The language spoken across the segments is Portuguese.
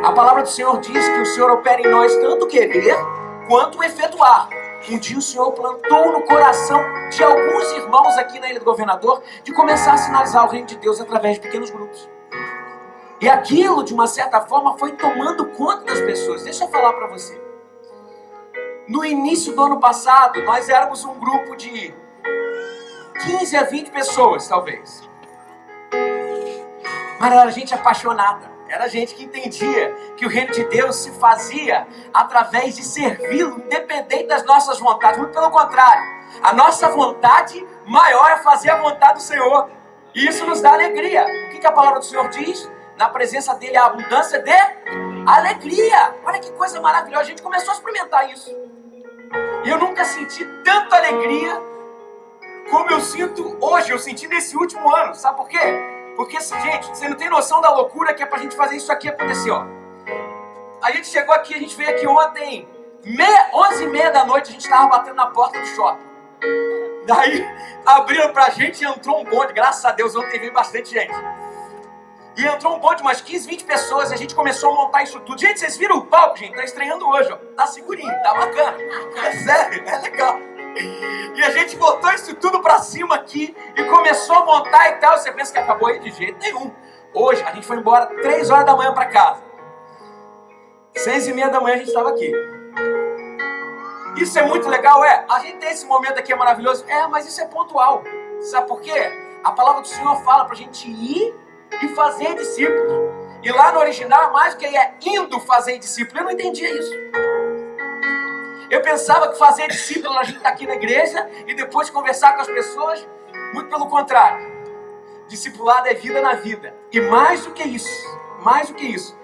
A palavra do Senhor diz que o Senhor opera em nós tanto querer quanto efetuar. Um dia o Senhor plantou no coração de alguns irmãos aqui na Ilha do Governador de começar a sinalizar o reino de Deus através de pequenos grupos. E aquilo, de uma certa forma, foi tomando conta das pessoas. Deixa eu falar para você. No início do ano passado, nós éramos um grupo de 15 a 20 pessoas, talvez. Mas era gente apaixonada. Era gente que entendia que o reino de Deus se fazia através de servi-lo, independente das nossas vontades. Muito pelo contrário. A nossa vontade maior é fazer a vontade do Senhor. E isso nos dá alegria. O que a palavra do Senhor diz? Na presença dele há abundância de alegria. Olha que coisa maravilhosa. A gente começou a experimentar isso. E eu nunca senti tanta alegria como eu sinto hoje. Eu senti nesse último ano. Sabe por quê? Porque, gente, você não tem noção da loucura que é pra gente fazer isso aqui acontecer, ó. A gente chegou aqui, a gente veio aqui ontem, 11h30 da noite, a gente tava batendo na porta do shopping. Daí, abriram pra gente e entrou um bonde. Graças a Deus, ontem veio bastante gente. E entrou um bonde, umas 15, 20 pessoas, e a gente começou a montar isso tudo. Gente, vocês viram o palco, gente? Tá estreando hoje, ó. Tá segurinho, tá bacana. É sério, é legal. E a gente botou isso tudo pra cima aqui e começou a montar e tal. Você pensa que acabou aí? De jeito nenhum. Hoje, a gente foi embora 3 horas da manhã pra casa. 6h30 da manhã a gente estava aqui. Isso é muito legal, a gente tem esse momento aqui, é maravilhoso. Mas isso é pontual. Sabe por quê? A palavra do Senhor fala pra gente ir e fazer discípulos. E lá no original, mais do que indo fazer discípulos. Eu não entendia isso. Eu pensava que fazer discípulo, a gente está aqui na igreja e depois conversar com as pessoas. Muito pelo contrário. Discipulado é vida na vida. E mais do que isso,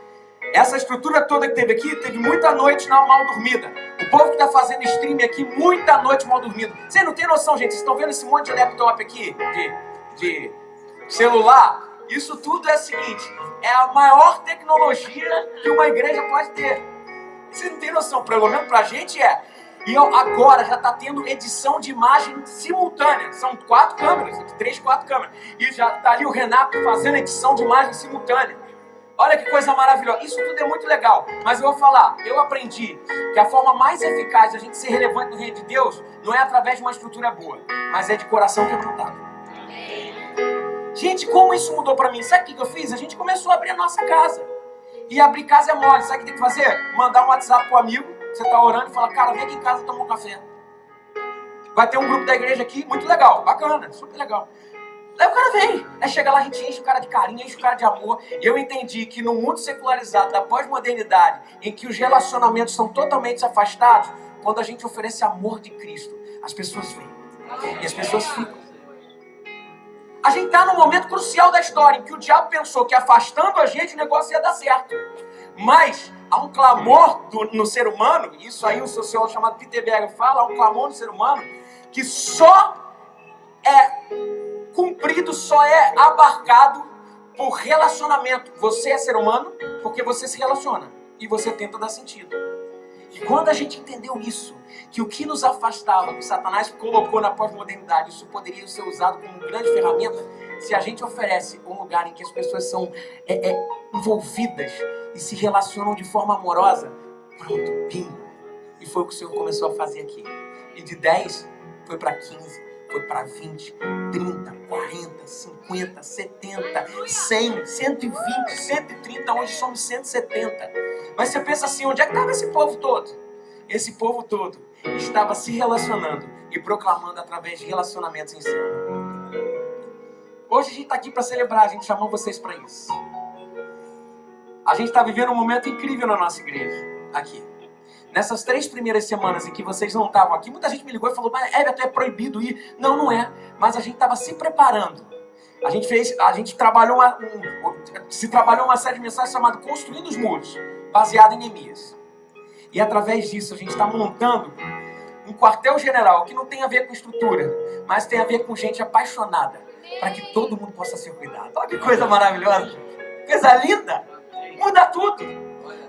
essa estrutura toda que teve aqui, teve muita noite mal dormida. O povo que está fazendo stream aqui, muita noite mal dormida. Vocês não tem noção, gente? Vocês estão vendo esse monte de laptop aqui? De celular? Isso tudo é o seguinte, é a maior tecnologia que uma igreja pode ter. Você não tem noção, pelo menos pra gente E agora já está tendo edição de imagem simultânea. São 4 câmeras, 3, 4 câmeras. E já está ali o Renato fazendo edição de imagem simultânea. Olha que coisa maravilhosa. Isso tudo é muito legal. Mas eu vou falar, eu aprendi que a forma mais eficaz de a gente ser relevante no reino de Deus não é através de uma estrutura boa, mas é de coração quebrantado. Gente, como isso mudou pra mim? Sabe o que eu fiz? A gente começou a abrir a nossa casa. E abrir casa é mole. Sabe o que tem que fazer? Mandar um WhatsApp pro amigo, você tá orando e fala, cara, vem aqui em casa tomar um café. Vai ter um grupo da igreja aqui, muito legal, bacana, super legal. Aí o cara vem, aí chega lá, a gente enche o cara de carinho, enche o cara de amor. E eu entendi que no mundo secularizado, da pós-modernidade, em que os relacionamentos são totalmente afastados, quando a gente oferece amor de Cristo, as pessoas vêm. E as pessoas ficam. A gente está num momento crucial da história, em que o diabo pensou que afastando a gente o negócio ia dar certo. Mas há um clamor no ser humano, isso aí o sociólogo chamado Peter Berger fala, há um clamor no ser humano, que só é cumprido, só é abarcado por relacionamento. Você é ser humano porque você se relaciona e você tenta dar sentido. E quando a gente entendeu isso, que o que nos afastava, que Satanás colocou na pós-modernidade, isso poderia ser usado como grande ferramenta, se a gente oferece um lugar em que as pessoas são envolvidas e se relacionam de forma amorosa, pronto, bingo. E foi o que o Senhor começou a fazer aqui. E de 10 foi para 15, foi para 20, 30, 40, 50, 70, 100, 120, 130, hoje somos 170. Mas você pensa assim, onde é que estava esse povo todo? Esse povo todo estava se relacionando e proclamando através de relacionamentos em si. Hoje a gente está aqui para celebrar, a gente chamou vocês para isso. A gente está vivendo um momento incrível na nossa igreja, aqui. Nessas 3 primeiras semanas em que vocês não estavam aqui, muita gente me ligou e falou, mas Everton, é proibido ir. Não, não é. Mas a gente estava se preparando. Se trabalhou uma série de mensagens chamada Construindo os Muros, baseada em Neemias. E através disso a gente está montando um quartel-general que não tem a ver com estrutura, mas tem a ver com gente apaixonada, para que todo mundo possa ser cuidado. Olha que coisa maravilhosa, coisa linda. Muda tudo.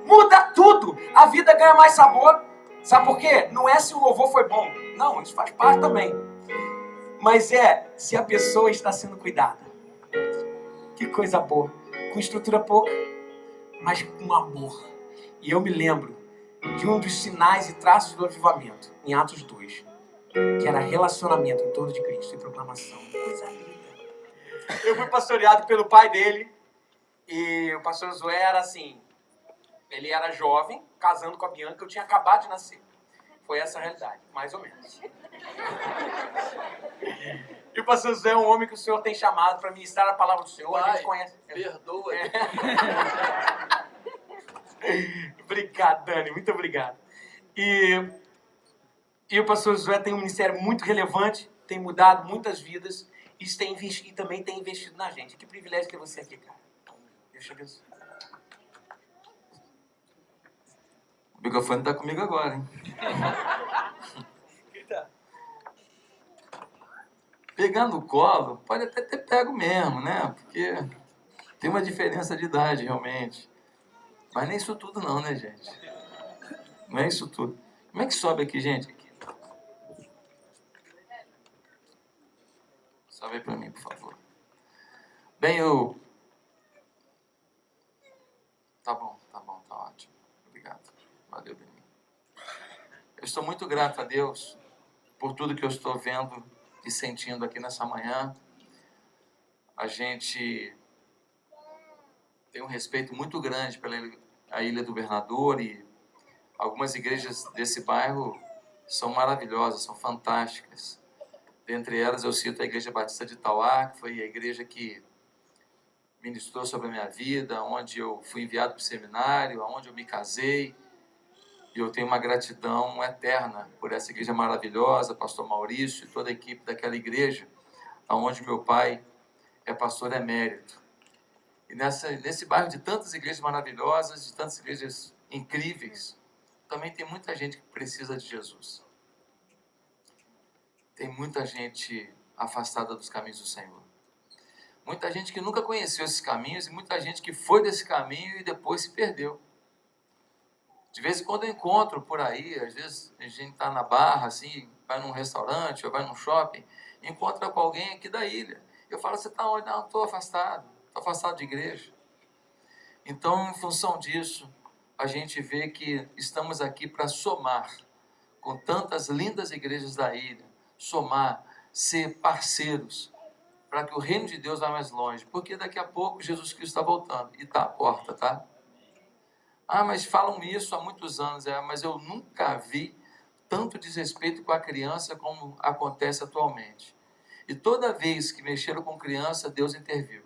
Muda tudo. A vida ganha mais sabor. Sabe por quê? Não é se o louvor foi bom. Não, isso faz parte também. Mas se a pessoa está sendo cuidada. Que coisa boa. Com estrutura pouca, mas com amor. E eu me lembro de um dos sinais e traços do avivamento, em Atos 2, que era relacionamento em torno de Cristo e proclamação. Coisa linda. Eu fui pastoreado pelo pai dele, e o pastor Josué era assim, ele era jovem, casando com a Bianca, eu tinha acabado de nascer. Foi essa a realidade, mais ou menos. E o pastor Josué é um homem que o Senhor tem chamado para ministrar a palavra do Senhor. Pai, a gente conhece. Perdoa. Obrigado, Dani, muito obrigado. E o pastor Josué tem um ministério muito relevante, tem mudado muitas vidas e também tem investido na gente. Que privilégio ter você aqui, cara. Deus te abençoe. O microfone está comigo agora, hein? Pegar no colo, pode até ter pego mesmo, né? Porque tem uma diferença de idade, realmente. Mas nem isso tudo não, né, gente? Não é isso tudo. Como é que sobe aqui, gente? Aqui. Sobe aí pra mim, por favor. Bem, Tá bom, tá ótimo. Obrigado. Valeu, Beninho. Eu estou muito grato a Deus por tudo que eu estou vendo e sentindo aqui nessa manhã. A gente tem um respeito muito grande pela Ilha do Governador e algumas igrejas desse bairro são maravilhosas, são fantásticas. Dentre elas eu cito a Igreja Batista de Itauá, que foi a igreja que ministrou sobre a minha vida, onde eu fui enviado para o seminário, onde eu me casei. E eu tenho uma gratidão eterna por essa igreja maravilhosa, pastor Maurício e toda a equipe daquela igreja, onde meu pai é pastor emérito. E nesse bairro de tantas igrejas maravilhosas, de tantas igrejas incríveis, também tem muita gente que precisa de Jesus. Tem muita gente afastada dos caminhos do Senhor. Muita gente que nunca conheceu esses caminhos e muita gente que foi desse caminho e depois se perdeu. De vez em quando eu encontro por aí, às vezes a gente está na Barra, assim, vai num restaurante ou vai num shopping, encontra com alguém aqui da ilha. Eu falo, você está onde? Não, estou afastado de igreja. Então, em função disso, a gente vê que estamos aqui para somar com tantas lindas igrejas da ilha, somar, ser parceiros, para que o reino de Deus vá mais longe, porque daqui a pouco Jesus Cristo está voltando, e está à porta, tá? Ah, mas falam isso há muitos anos, mas eu nunca vi tanto desrespeito com a criança como acontece atualmente. E toda vez que mexeram com criança, Deus interviu.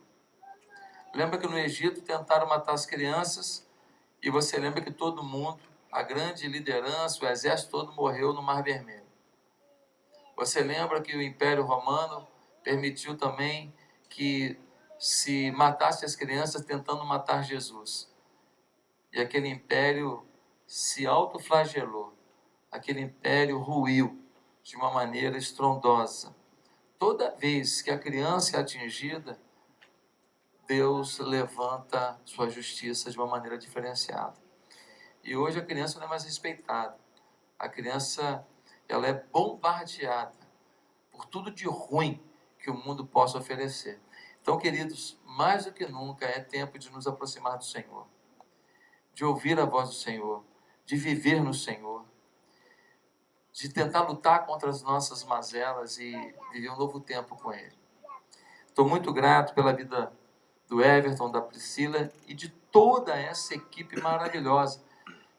Lembra que no Egito tentaram matar as crianças, e você lembra que todo mundo, a grande liderança, o exército todo morreu no Mar Vermelho. Você lembra que o Império Romano permitiu também que se matasse as crianças tentando matar Jesus. E aquele império se autoflagelou. Aquele império ruiu de uma maneira estrondosa. Toda vez que a criança é atingida, Deus levanta sua justiça de uma maneira diferenciada. E hoje a criança não é mais respeitada. A criança, ela é bombardeada por tudo de ruim que o mundo possa oferecer. Então, queridos, mais do que nunca é tempo de nos aproximar do Senhor, de ouvir a voz do Senhor, de viver no Senhor, de tentar lutar contra as nossas mazelas e viver um novo tempo com Ele. Estou muito grato pela vida do Everton, da Priscila e de toda essa equipe maravilhosa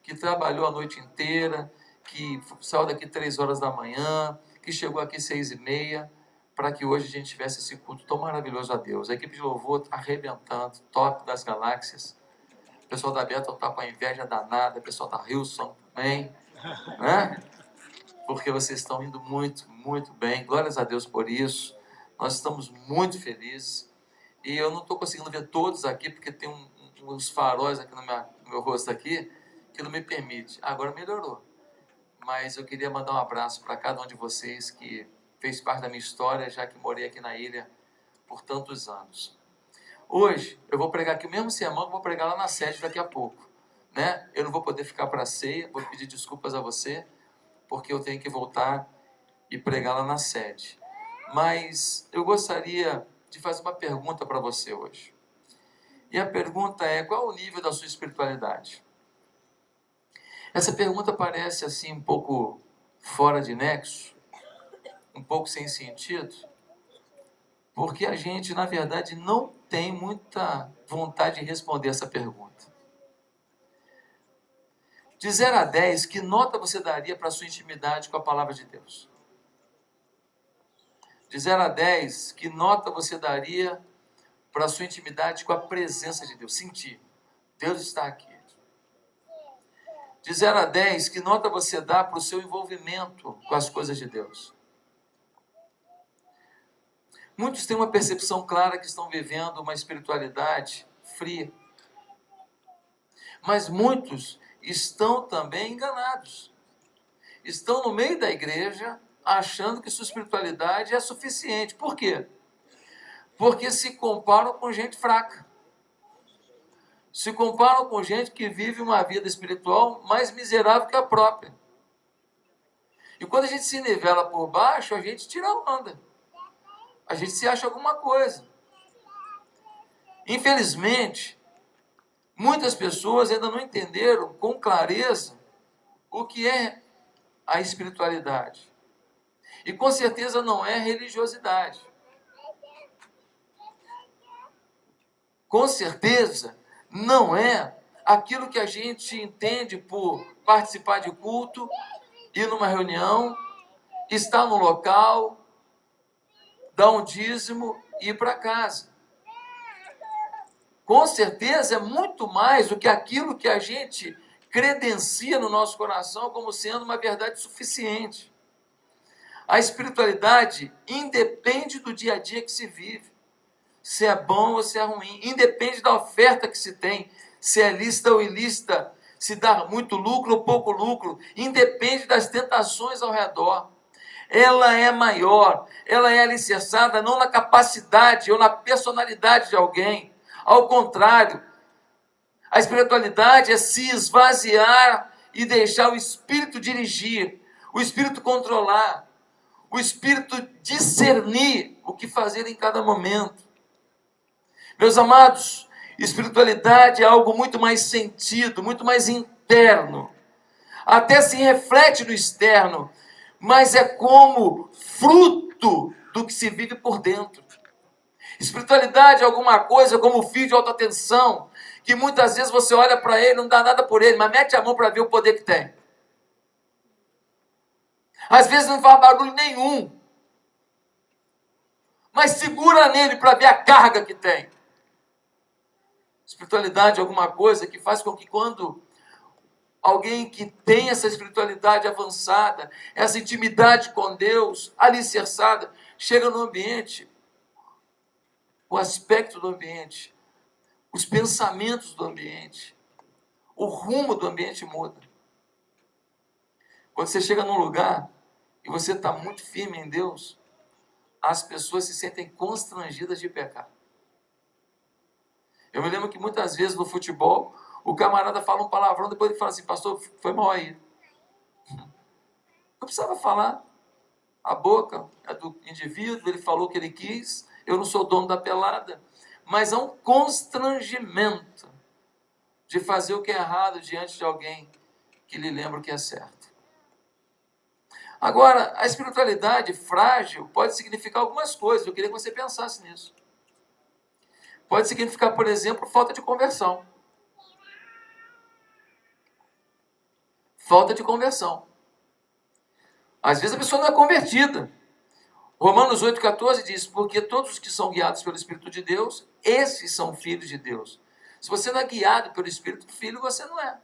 que trabalhou a noite inteira, que saiu daqui 3 horas da manhã, que chegou aqui 6h30, para que hoje a gente tivesse esse culto tão maravilhoso a Deus. A equipe de louvor está arrebentando, top das galáxias. O pessoal da Beto está com a inveja danada, o pessoal da Hilson também, né? Porque vocês estão indo muito, muito bem. Glórias a Deus por isso. Nós estamos muito felizes. E eu não estou conseguindo ver todos aqui, porque tem uns faróis aqui no meu rosto aqui, que não me permite. Agora melhorou. Mas eu queria mandar um abraço para cada um de vocês que fez parte da minha história, já que morei aqui na ilha por tantos anos. Hoje, eu vou pregar aqui o mesmo sermão que vou pregar lá na sede daqui a pouco, né? Eu não vou poder ficar para a ceia, vou pedir desculpas a você, porque eu tenho que voltar e pregar lá na sede. Mas eu gostaria de fazer uma pergunta para você hoje. E a pergunta é: qual o nível da sua espiritualidade? Essa pergunta parece assim um pouco fora de nexo, um pouco sem sentido, porque a gente, na verdade, não tem muita vontade de responder essa pergunta. De 0 a 10, que nota você daria para a sua intimidade com a palavra de Deus? De 0 a 10, que nota você daria para a sua intimidade com a presença de Deus? Sentir, Deus está aqui. De 0 a 10, que nota você dá para o seu envolvimento com as coisas de Deus? Muitos têm uma percepção clara que estão vivendo uma espiritualidade fria. Mas muitos estão também enganados. Estão no meio da igreja achando que sua espiritualidade é suficiente. Por quê? Porque se comparam com gente fraca. Se comparam com gente que vive uma vida espiritual mais miserável que a própria. E quando a gente se nivela por baixo, a gente tira a onda. A gente se acha alguma coisa. Infelizmente, muitas pessoas ainda não entenderam com clareza o que é a espiritualidade. E com certeza não é religiosidade. Com certeza não é aquilo que a gente entende por participar de culto, ir numa reunião, estar no local, dar um dízimo e ir para casa. Com certeza é muito mais do que aquilo que a gente credencia no nosso coração como sendo uma verdade suficiente. A espiritualidade independe do dia a dia que se vive, se é bom ou se é ruim, independe da oferta que se tem, se é lícita ou ilícita, se dá muito lucro ou pouco lucro, independe das tentações ao redor. Ela é maior, ela é alicerçada não na capacidade ou na personalidade de alguém. Ao contrário, a espiritualidade é se esvaziar e deixar o Espírito dirigir, o Espírito controlar, o Espírito discernir o que fazer em cada momento. Meus amados, espiritualidade é algo muito mais sentido, muito mais interno. Até se reflete no externo, mas é como fruto do que se vive por dentro. Espiritualidade é alguma coisa como o fio de alta tensão, que muitas vezes você olha para ele, não dá nada por ele, mas mete a mão para ver o poder que tem. Às vezes não faz barulho nenhum, mas segura nele para ver a carga que tem. Espiritualidade é alguma coisa que faz com que quando alguém que tem essa espiritualidade avançada, essa intimidade com Deus, alicerçada, chega no ambiente, o aspecto do ambiente, os pensamentos do ambiente, o rumo do ambiente muda. Quando você chega num lugar e você está muito firme em Deus, as pessoas se sentem constrangidas de pecar. Eu me lembro que muitas vezes no futebol, o camarada fala um palavrão, depois ele fala assim: pastor, foi mal aí. Não precisava falar. A boca é do indivíduo, ele falou o que ele quis, eu não sou dono da pelada. Mas há um constrangimento de fazer o que é errado diante de alguém que lhe lembra o que é certo. Agora, a espiritualidade frágil pode significar algumas coisas. Eu queria que você pensasse nisso. Pode significar, por exemplo, falta de conversão. Falta de conversão. Às vezes a pessoa não é convertida. Romanos 8,14 diz: porque todos os que são guiados pelo Espírito de Deus, esses são filhos de Deus. Se você não é guiado pelo Espírito, filho você não é.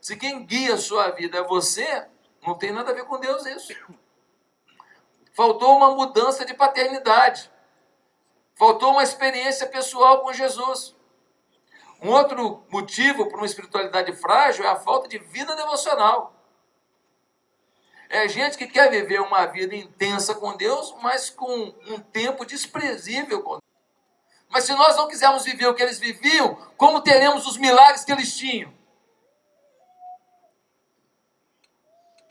Se quem guia a sua vida é você, não tem nada a ver com Deus isso. Faltou uma mudança de paternidade. Faltou uma experiência pessoal com Jesus. Um outro motivo para uma espiritualidade frágil é a falta de vida devocional. É gente que quer viver uma vida intensa com Deus, mas com um tempo desprezível com Deus. Mas se nós não quisermos viver o que eles viviam, como teremos os milagres que eles tinham?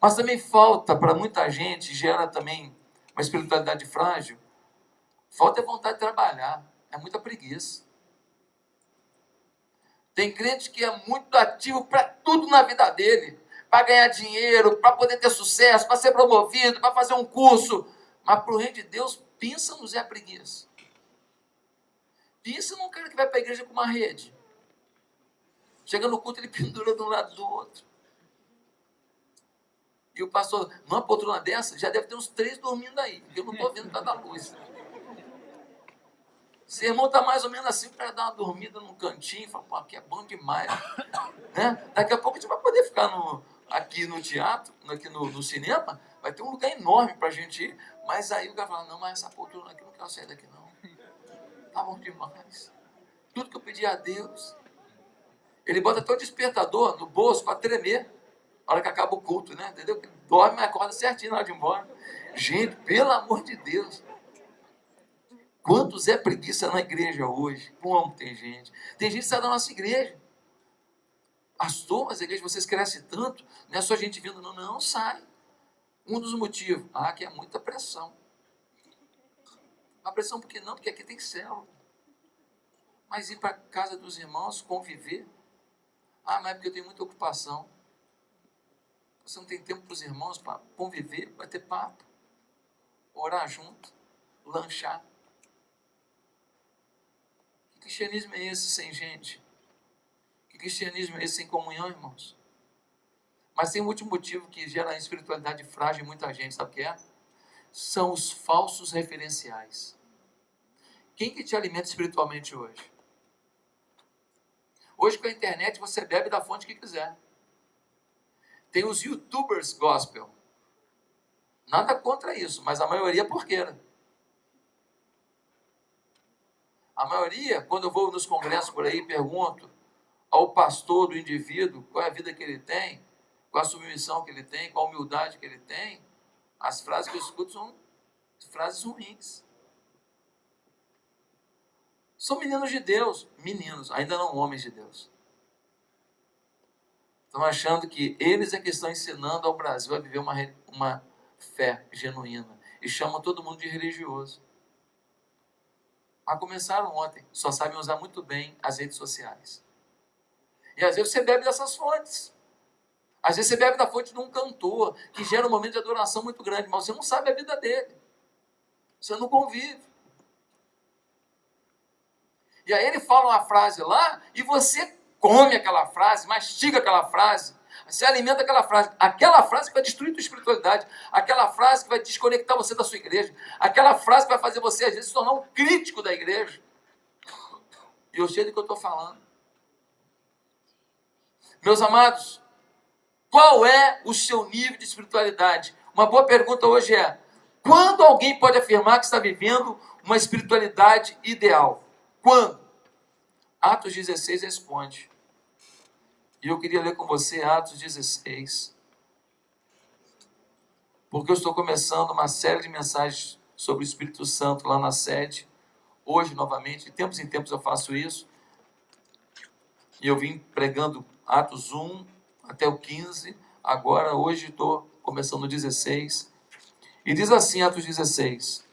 Mas também falta para muita gente, gera também uma espiritualidade frágil, falta é vontade de trabalhar. É muita preguiça. Tem crente que é muito ativo para tudo na vida dele. Para ganhar dinheiro, para poder ter sucesso, para ser promovido, para fazer um curso. Mas para o reino de Deus, pensa no Zé Preguiça. Pensa num cara que vai para a igreja com uma rede. Chega no culto, ele pendura de um lado do outro. E o pastor, numa poltrona dessa, já deve ter uns 3 dormindo aí. Porque eu não estou vendo cada luz. O sermão está mais ou menos assim, para dar uma dormida num cantinho. Fala, pô, aqui é bom demais. Né? Daqui a pouco a gente vai poder ficar aqui no teatro, aqui no cinema. Vai ter um lugar enorme para a gente ir. Mas aí o cara fala, não, mas essa poltrona aqui, eu não quero sair daqui não. Tá bom demais. Tudo que eu pedi a Deus. Ele bota até o despertador no bolso para tremer. Na hora que acaba o culto, né? Entendeu? Ele dorme, mas acorda certinho na hora de ir embora. Gente, pelo amor de Deus. Quantos é preguiça na igreja hoje? Como tem gente? Tem gente que sai da nossa igreja. Pastor, mas a igreja, vocês crescem tanto. Não é só gente vindo, não. Não, sai. Um dos motivos. Que é muita pressão. A pressão por que não? Porque aqui tem célula. Mas ir para a casa dos irmãos, conviver. Mas é porque eu tenho muita ocupação. Você não tem tempo para os irmãos para conviver, bater papo, orar junto, lanchar. Que cristianismo é esse sem gente? Que cristianismo é esse sem comunhão, irmãos? Mas tem um último motivo que gera espiritualidade frágil em muita gente, sabe o que é? São os falsos referenciais. Quem que te alimenta espiritualmente hoje? Hoje com a internet você bebe da fonte que quiser. Tem os youtubers gospel. Nada contra isso, mas a maioria é porqueira. A maioria, quando eu vou nos congressos por aí, pergunto ao pastor do indivíduo qual é a vida que ele tem, qual a submissão que ele tem, qual a humildade que ele tem, as frases que eu escuto são frases ruins. São meninos de Deus, meninos, ainda não homens de Deus. Estão achando que eles é que estão ensinando ao Brasil a viver uma fé genuína. E chamam todo mundo de religioso. Mas começaram ontem. Só sabem usar muito bem as redes sociais. E às vezes você bebe dessas fontes. Às vezes você bebe da fonte de um cantor que gera um momento de adoração muito grande. Mas você não sabe a vida dele. Você não convive. E aí ele fala uma frase lá e você come aquela frase, mastiga aquela frase, se alimenta aquela frase que vai destruir a tua espiritualidade, aquela frase que vai desconectar você da sua igreja, aquela frase que vai fazer você, às vezes, se tornar um crítico da igreja. E eu sei do que eu estou falando. Meus amados, qual é o seu nível de espiritualidade? Uma boa pergunta hoje é, quando alguém pode afirmar que está vivendo uma espiritualidade ideal? Quando? Atos 16 responde. E eu queria ler com você Atos 16, porque eu estou começando uma série de mensagens sobre o Espírito Santo lá na sede, hoje novamente, de tempos em tempos eu faço isso, e eu vim pregando Atos 1 até o 15, agora hoje estou começando o 16, e diz assim Atos 16,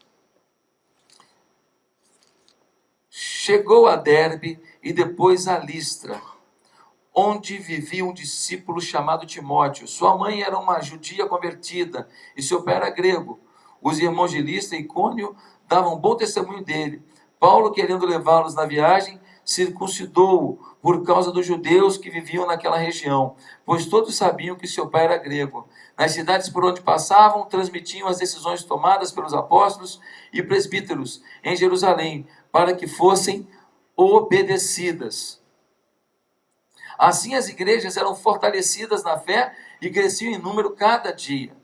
chegou a Derbe e depois a Listra, onde vivia um discípulo chamado Timóteo. Sua mãe era uma judia convertida e seu pai era grego. Os irmãos de Listra e Icônio davam bom testemunho dele. Paulo, querendo levá-los na viagem, circuncidou-o por causa dos judeus que viviam naquela região, pois todos sabiam que seu pai era grego. Nas cidades por onde passavam, transmitiam as decisões tomadas pelos apóstolos e presbíteros em Jerusalém, para que fossem obedecidas. Assim as igrejas eram fortalecidas na fé e cresciam em número cada dia.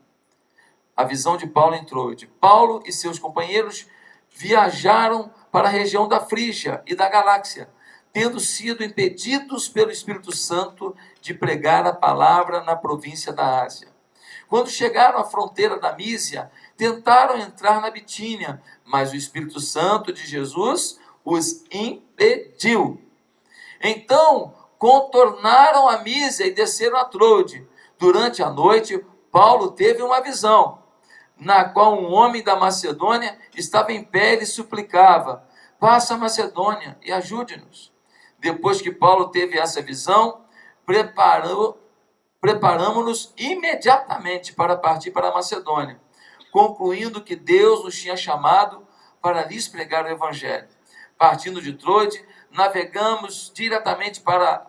A visão de Paulo entrou. Paulo e seus companheiros viajaram para a região da Frígia e da Galáxia, tendo sido impedidos pelo Espírito Santo de pregar a palavra na província da Ásia. Quando chegaram à fronteira da Mísia, tentaram entrar na Bitínia, mas o Espírito Santo de Jesus os impediu. Então, contornaram a Mísia e desceram a Trode. Durante a noite, Paulo teve uma visão, na qual um homem da Macedônia estava em pé e suplicava: passa a Macedônia e ajude-nos. Depois que Paulo teve essa visão, preparamos-nos imediatamente para partir para a Macedônia, concluindo que Deus nos tinha chamado para lhes pregar o Evangelho. Partindo de Troade, navegamos diretamente para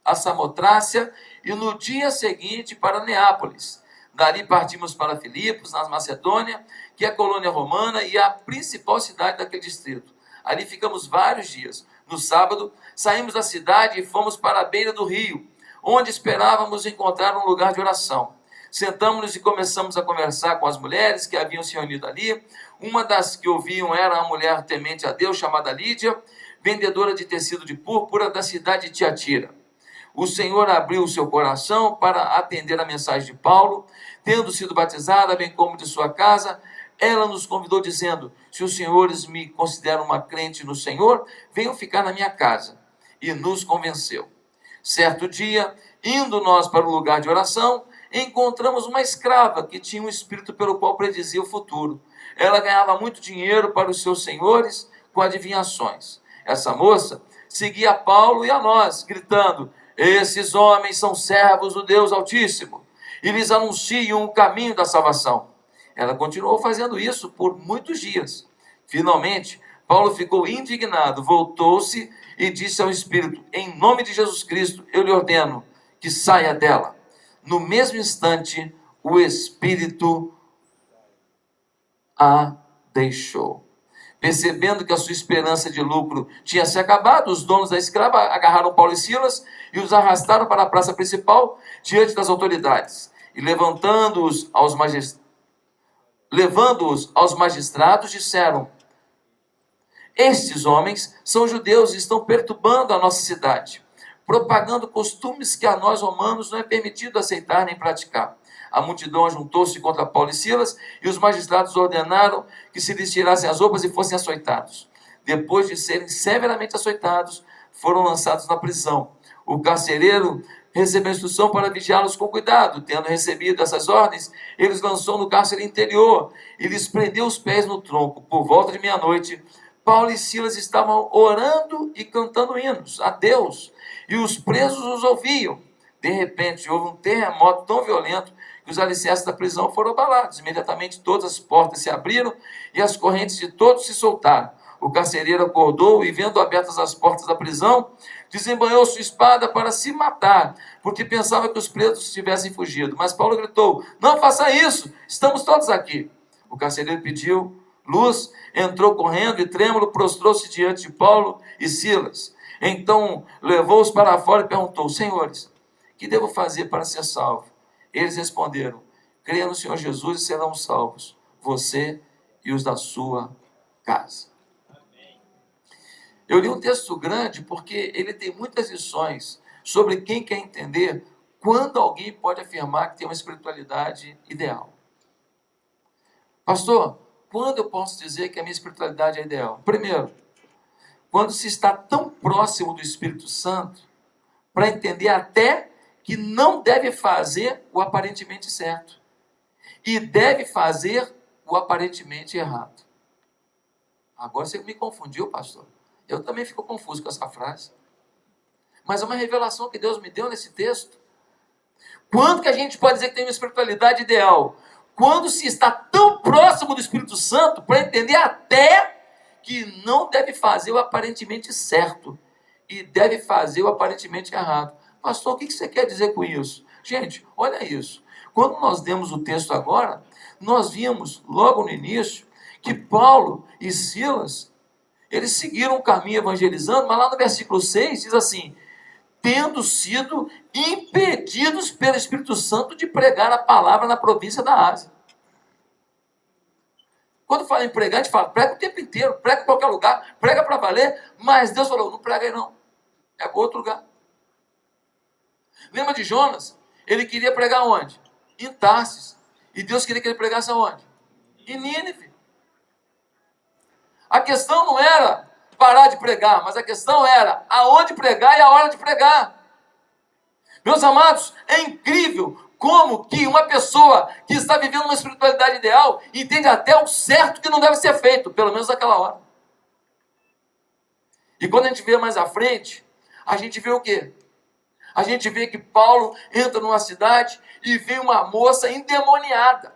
a Samotrácia e no dia seguinte para Neápolis. Dali partimos para Filipos, na Macedônia, que é a colônia romana e a principal cidade daquele distrito. Ali ficamos vários dias. No sábado, saímos da cidade e fomos para a beira do rio, onde esperávamos encontrar um lugar de oração. Sentamos-nos e começamos a conversar com as mulheres que haviam se reunido ali. Uma das que ouviam era uma mulher temente a Deus, chamada Lídia, vendedora de tecido de púrpura da cidade de Tiatira. O Senhor abriu o seu coração para atender a mensagem de Paulo. Tendo sido batizada, bem como de sua casa, ela nos convidou dizendo: se os senhores me consideram uma crente no Senhor, venham ficar na minha casa. E nos convenceu. Certo dia, indo nós para o lugar de oração, encontramos uma escrava que tinha um espírito pelo qual predizia o futuro. Ela ganhava muito dinheiro para os seus senhores com adivinhações. Essa moça seguia a Paulo e a nós, gritando: esses homens são servos do Deus Altíssimo e lhes anunciam o caminho da salvação. Ela continuou fazendo isso por muitos dias. Finalmente, Paulo ficou indignado, voltou-se e disse ao espírito: em nome de Jesus Cristo, eu lhe ordeno que saia dela. No mesmo instante, o espírito a deixou. Percebendo que a sua esperança de lucro tinha se acabado, os donos da escrava agarraram Paulo e Silas e os arrastaram para a praça principal diante das autoridades. E levando-os aos magistrados, disseram: estes homens são judeus e estão perturbando a nossa cidade, propagando costumes que a nós romanos não é permitido aceitar nem praticar. A multidão juntou-se contra Paulo e Silas e os magistrados ordenaram que se lhes tirassem as roupas e fossem açoitados. Depois de serem severamente açoitados, foram lançados na prisão. O carcereiro recebeu instrução para vigiá-los com cuidado. Tendo recebido essas ordens, ele os lançou no cárcere interior e lhes prendeu os pés no tronco. Por volta de meia-noite, Paulo e Silas estavam orando e cantando hinos a Deus, e os presos os ouviam. De repente, houve um terremoto tão violento que os alicerces da prisão foram abalados. Imediatamente, todas as portas se abriram e as correntes de todos se soltaram. O carcereiro acordou e, vendo abertas as portas da prisão, desembanhou sua espada para se matar, porque pensava que os presos tivessem fugido. Mas Paulo gritou: não faça isso, estamos todos aqui. O carcereiro pediu luz, entrou correndo e trêmulo prostrou-se diante de Paulo e Silas. Então levou-os para fora e perguntou: senhores, que devo fazer para ser salvo? Eles responderam: creia no Senhor Jesus e serão salvos, você e os da sua casa. Eu li um texto grande porque ele tem muitas lições sobre quem quer entender quando alguém pode afirmar que tem uma espiritualidade ideal. Pastor, quando eu posso dizer que a minha espiritualidade é ideal? Primeiro, quando se está tão próximo do Espírito Santo para entender até que não deve fazer o aparentemente certo e deve fazer o aparentemente errado. Agora você me confundiu, pastor. Eu também fico confuso com essa frase. Mas é uma revelação que Deus me deu nesse texto. Quando que a gente pode dizer que tem uma espiritualidade ideal? Quando se está tão próximo do Espírito Santo para entender até que não deve fazer o aparentemente certo e deve fazer o aparentemente errado. Pastor, o que você quer dizer com isso? Gente, olha isso. Quando nós demos o texto agora, nós vimos logo no início que Paulo e Silas, eles seguiram o caminho evangelizando, mas lá no versículo 6 diz assim: tendo sido impedidos pelo Espírito Santo de pregar a palavra na província da Ásia. Quando fala em pregar, a gente fala, prega o tempo inteiro, prega em qualquer lugar, prega para valer, mas Deus falou, não prega aí não, é para outro lugar. Lembra de Jonas? Ele queria pregar onde? Em Tarsis. E Deus queria que ele pregasse aonde? Em Nínive. A questão não era parar de pregar, mas a questão era aonde pregar e a hora de pregar. Meus amados, é incrível como que uma pessoa que está vivendo uma espiritualidade ideal entende até o certo que não deve ser feito, pelo menos naquela hora. E quando a gente vê mais à frente, a gente vê o quê? A gente vê que Paulo entra numa cidade e vê uma moça endemoniada.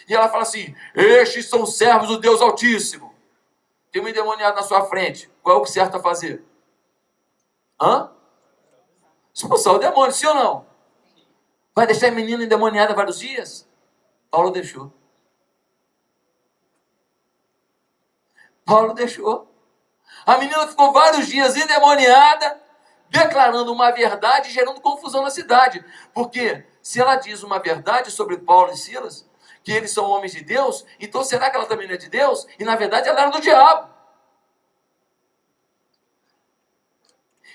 E ela fala assim: estes são servos do Deus Altíssimo. Tem um endemoniado na sua frente. Qual é o que certo a fazer? Expulsar o demônio, sim ou não? Vai deixar a menina endemoniada vários dias? Paulo deixou. Paulo deixou. A menina ficou vários dias endemoniada, declarando uma verdade e gerando confusão na cidade. Porque se ela diz uma verdade sobre Paulo e Silas, que eles são homens de Deus, então será que ela também não é de Deus? E na verdade ela era do diabo.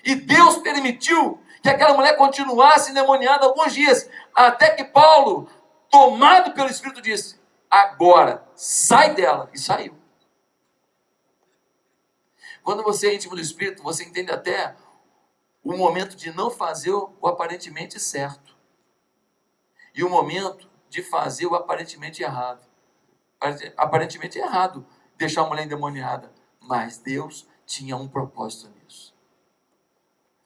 E Deus permitiu que aquela mulher continuasse endemoniada alguns dias, até que Paulo, tomado pelo Espírito, disse: agora, sai dela. E saiu. Quando você é íntimo do Espírito, você entende até o momento de não fazer o aparentemente certo. E o momento de fazer o aparentemente errado. Aparentemente errado deixar a mulher endemoniada. Mas Deus tinha um propósito nisso.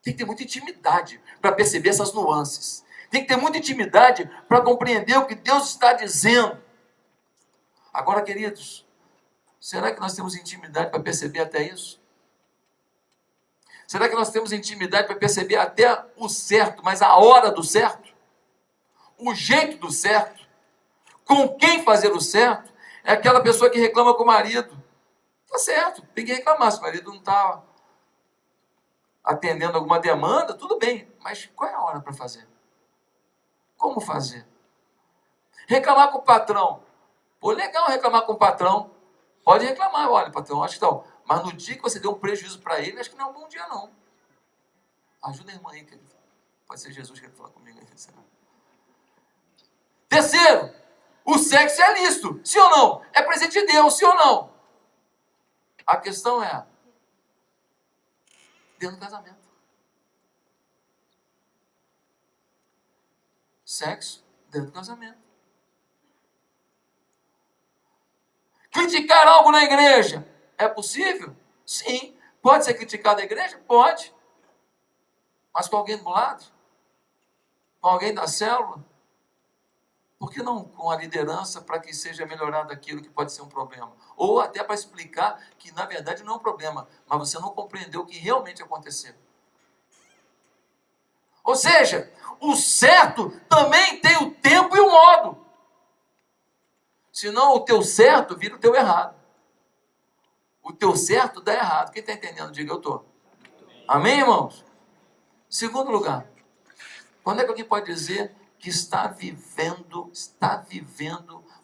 Tem que ter muita intimidade para perceber essas nuances. Tem que ter muita intimidade para compreender o que Deus está dizendo. Agora, queridos, será que nós temos intimidade para perceber até isso? Será que nós temos intimidade para perceber até o certo, mas a hora do certo? O jeito do certo? Com quem fazer o certo? É aquela pessoa que reclama com o marido. Tá certo, tem que reclamar. Se o marido não está atendendo alguma demanda, tudo bem. Mas qual é a hora para fazer? Como fazer? Reclamar com o patrão. Pô, legal reclamar com o patrão. Pode reclamar, olha, patrão, acho que não. Mas no dia que você deu um prejuízo para ele, acho que não é um bom dia, não. Ajuda a irmã aí, querido. Pode ser Jesus que quer falar comigo aí. Terceiro, o sexo é lícito, sim ou não? É presente de Deus, sim ou não? A questão é, dentro do casamento. Sexo dentro do casamento. Criticar algo na igreja é possível? Sim. Pode ser criticado a igreja? Pode. Mas com alguém do lado? Com alguém da célula? Por que não com a liderança para que seja melhorado aquilo que pode ser um problema? Ou até para explicar que na verdade não é um problema, mas você não compreendeu o que realmente aconteceu. Ou seja, o certo também tem o tempo e o modo. Senão o teu certo vira o teu errado. O teu certo dá errado. Quem está entendendo? Diga, eu estou. Amém, irmãos? Segundo lugar, quando é que alguém pode dizer que está vivendo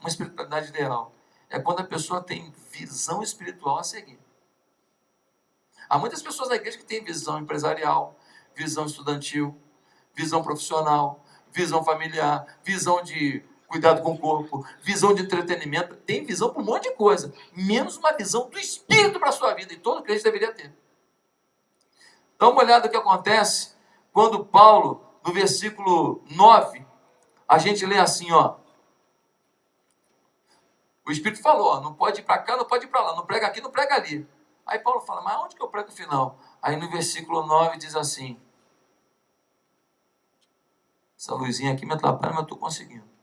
uma espiritualidade ideal? É quando a pessoa tem visão espiritual a seguir. Há muitas pessoas na igreja que têm visão empresarial, visão estudantil, visão profissional, visão familiar, visão de cuidado com o corpo, visão de entretenimento. Tem visão para um monte de coisa, menos uma visão do Espírito para a sua vida, e todo crente deveria ter. Dá uma olhada no que acontece quando Paulo, no versículo 9, a gente lê assim, ó. O Espírito falou, ó, não pode ir para cá, não pode ir para lá, não prega aqui, não prega ali. Aí Paulo fala, mas onde que eu prego no final? Aí no versículo 9 diz assim, essa luzinha aqui me atrapalha, mas eu estou conseguindo.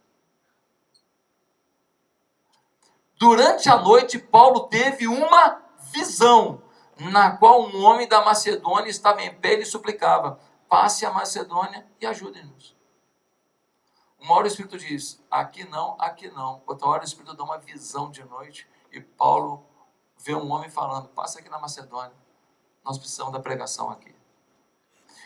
Durante a noite, Paulo teve uma visão, na qual um homem da Macedônia estava em pé e lhe suplicava, passe a Macedônia e ajude-nos. Uma hora o Espírito diz, aqui não, aqui não. Outra hora o Espírito dá uma visão de noite e Paulo vê um homem falando, passa aqui na Macedônia, nós precisamos da pregação aqui.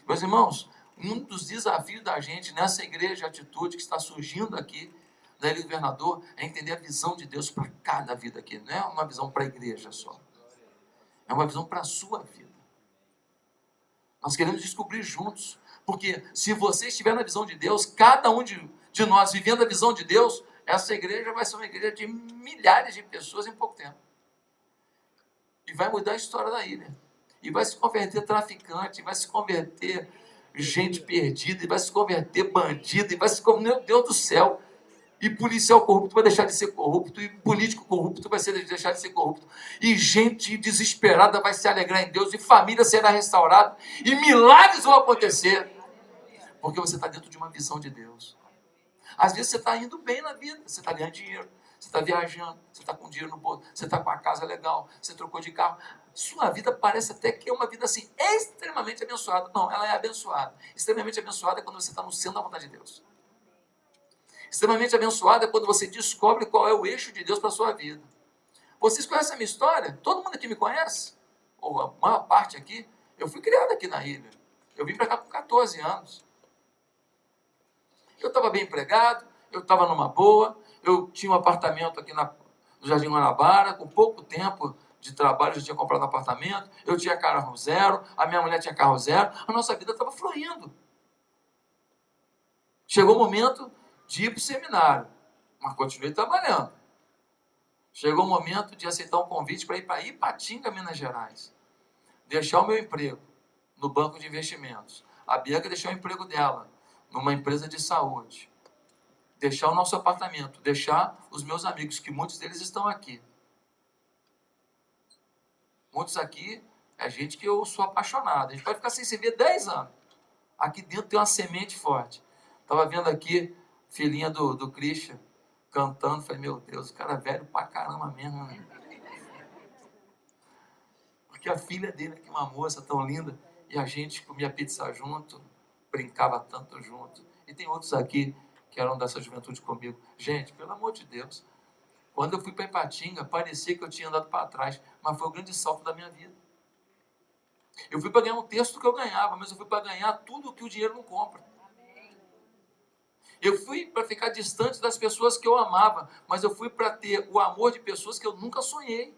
Meus irmãos, um dos desafios da gente nessa igreja Atitude que está surgindo aqui, da Ilha do Governador, é entender a visão de Deus para cada vida aqui. Não é uma visão para a igreja só. É uma visão para a sua vida. Nós queremos descobrir juntos. Porque se você estiver na visão de Deus, cada um de nós vivendo a visão de Deus, essa igreja vai ser uma igreja de milhares de pessoas em pouco tempo. E vai mudar a história da ilha. E vai se converter traficante, vai se converter gente perdida, e vai se converter bandido, e vai se converter, meu Deus do céu. E policial corrupto vai deixar de ser corrupto, e político corrupto vai deixar de ser corrupto, e gente desesperada vai se alegrar em Deus, e família será restaurada, e milagres vão acontecer, porque você está dentro de uma visão de Deus. Às vezes você está indo bem na vida, você está ganhando dinheiro, você está viajando, você está com dinheiro no bolso, você está com a casa legal, você trocou de carro. Sua vida parece até que é uma vida assim, extremamente abençoada. Não, ela é abençoada. Extremamente abençoada é quando você está no centro da vontade de Deus. Extremamente abençoada é quando você descobre qual é o eixo de Deus para a sua vida. Vocês conhecem a minha história? Todo mundo aqui me conhece? Ou a maior parte aqui? Eu fui criado aqui na ilha. Eu vim para cá com 14 anos. Eu estava bem empregado, eu estava numa boa, eu tinha um apartamento aqui no Jardim Guanabara, com pouco tempo de trabalho, eu já tinha comprado um apartamento, eu tinha carro zero, a minha mulher tinha carro zero, a nossa vida estava fluindo. Chegou o momento de ir para o seminário, mas continuei trabalhando. Chegou o momento de aceitar um convite para ir para Ipatinga, Minas Gerais. Deixar o meu emprego no banco de investimentos. A Bianca deixou o emprego dela numa empresa de saúde. Deixar o nosso apartamento, deixar os meus amigos, que muitos deles estão aqui. Muitos aqui é gente que eu sou apaixonado. A gente pode ficar sem se ver 10 anos. Aqui dentro tem uma semente forte. Estava vendo aqui, filhinha do Christian, cantando. Falei, meu Deus, o cara é velho pra caramba mesmo, né? Porque a filha dele, que é uma moça tão linda, e a gente comia pizza junto, brincava tanto junto. E tem outros aqui que eram dessa juventude comigo. Gente, pelo amor de Deus, quando eu fui para Ipatinga, parecia que eu tinha andado para trás, mas foi o grande salto da minha vida. Eu fui para ganhar um terço do que eu ganhava, mas eu fui para ganhar tudo o que o dinheiro não compra. Eu fui para ficar distante das pessoas que eu amava, mas eu fui para ter o amor de pessoas que eu nunca sonhei.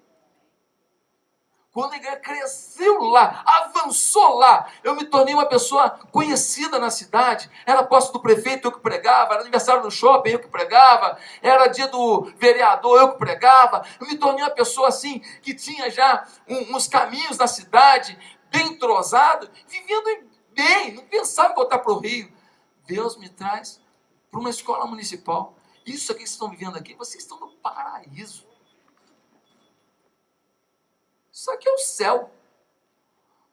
Quando a igreja cresceu lá, avançou lá, eu me tornei uma pessoa conhecida na cidade. Era posse do prefeito, eu que pregava. Era aniversário do shopping, eu que pregava. Era dia do vereador, eu que pregava. Eu me tornei uma pessoa assim, que tinha já uns caminhos na cidade, bem entrosado, vivendo bem, não pensava em voltar para o Rio. Deus me traz para uma escola municipal. Isso aqui que vocês estão vivendo aqui, vocês estão no paraíso. Isso aqui é o céu.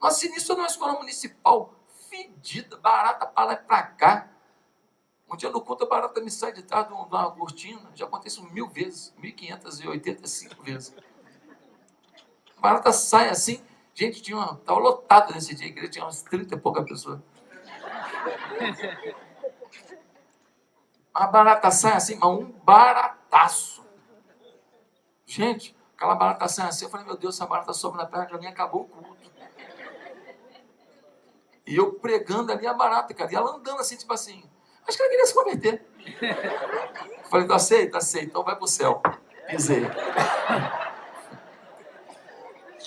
Nosso início numa escola municipal, fedida, barata para lá e para cá. Um dia no culto a barata me sai de trás de uma cortina. Já contei isso 1000 vezes, 1585 vezes. A barata sai assim. Gente, estava lotado nesse dia, a igreja tinha umas 30 e pouca pessoas. A barata sai assim, mas um barataço. Gente, aquela barata sai assim, eu falei, meu Deus, essa barata sobe na perna de alguém, acabou o culto. E eu pregando ali a barata, cara, e ela andando assim, tipo assim, acho que ela queria se converter. Eu falei, tá aceito, então vai pro céu. Pisei.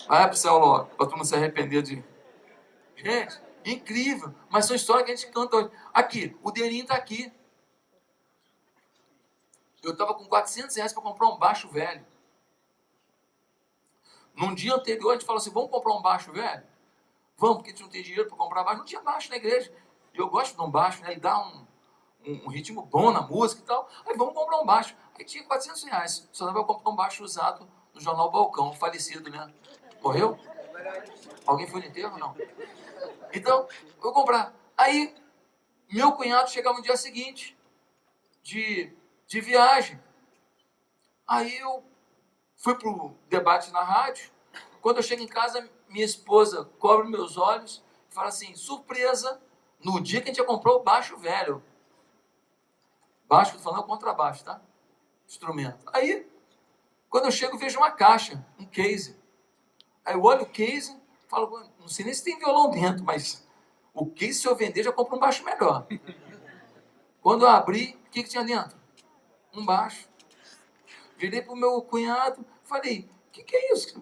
Vai pro céu logo, pra todo mundo se arrepender de... Gente, incrível, mas são histórias que a gente canta hoje. Aqui, o dinheirinho tá aqui. Eu tava com R$400 para comprar um baixo velho. Num dia anterior, a gente falou assim, vamos comprar um baixo velho? Vamos, porque a gente não tem dinheiro para comprar baixo. Não tinha baixo na igreja. E eu gosto de um baixo, né? Ele dá um ritmo bom na música e tal. Aí vamos comprar um baixo. Aí tinha R$400. Só dava para comprar um baixo usado no jornal Balcão, falecido, né? Morreu? Alguém foi no enterro? Não. Então, eu vou comprar. Aí, meu cunhado chegava no dia seguinte de viagem. Aí eu fui pro debate na rádio. Quando eu chego em casa, minha esposa cobre meus olhos e fala assim, surpresa, no dia que a gente já comprou o baixo velho. Baixo, que eu tô falando, é o contrabaixo, tá? Instrumento. Aí, quando eu chego, vejo uma caixa, um case. Aí eu olho o case, falo, não sei nem se tem violão dentro, mas o case, se eu vender, já compro um baixo melhor. Quando eu abri, o que tinha dentro? Um baixo. Virei pro meu cunhado, falei, o que é isso?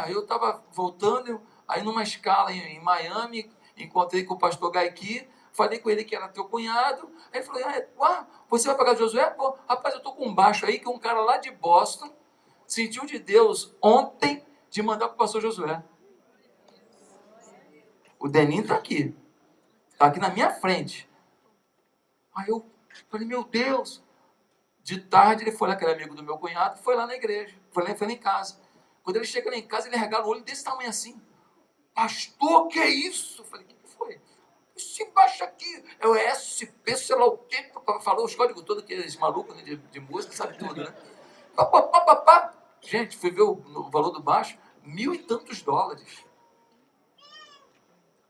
Eu estava voltando, aí numa escala em Miami, encontrei com o pastor Gaiki, falei com ele que era teu cunhado, aí ele falou, você vai pagar de Josué? Pô, rapaz, eu tô com um baixo aí, que um cara lá de Boston sentiu de Deus ontem de mandar pro pastor Josué. O Deninho tá aqui na minha frente. Aí eu falei, meu Deus, De tarde ele foi lá, que era amigo do meu cunhado, foi lá na igreja, foi lá em casa. Quando ele chega lá em casa, ele regala o olho desse tamanho assim. Pastor, que é isso? Eu falei, o que foi? Esse baixo aqui é o SP, sei lá o quê. Falou os códigos todos, que esse maluco, né, de música, sabe tudo, né? Pá, pá, pá, pá, pá. Gente, fui ver o valor do baixo, $1.000 e tantos.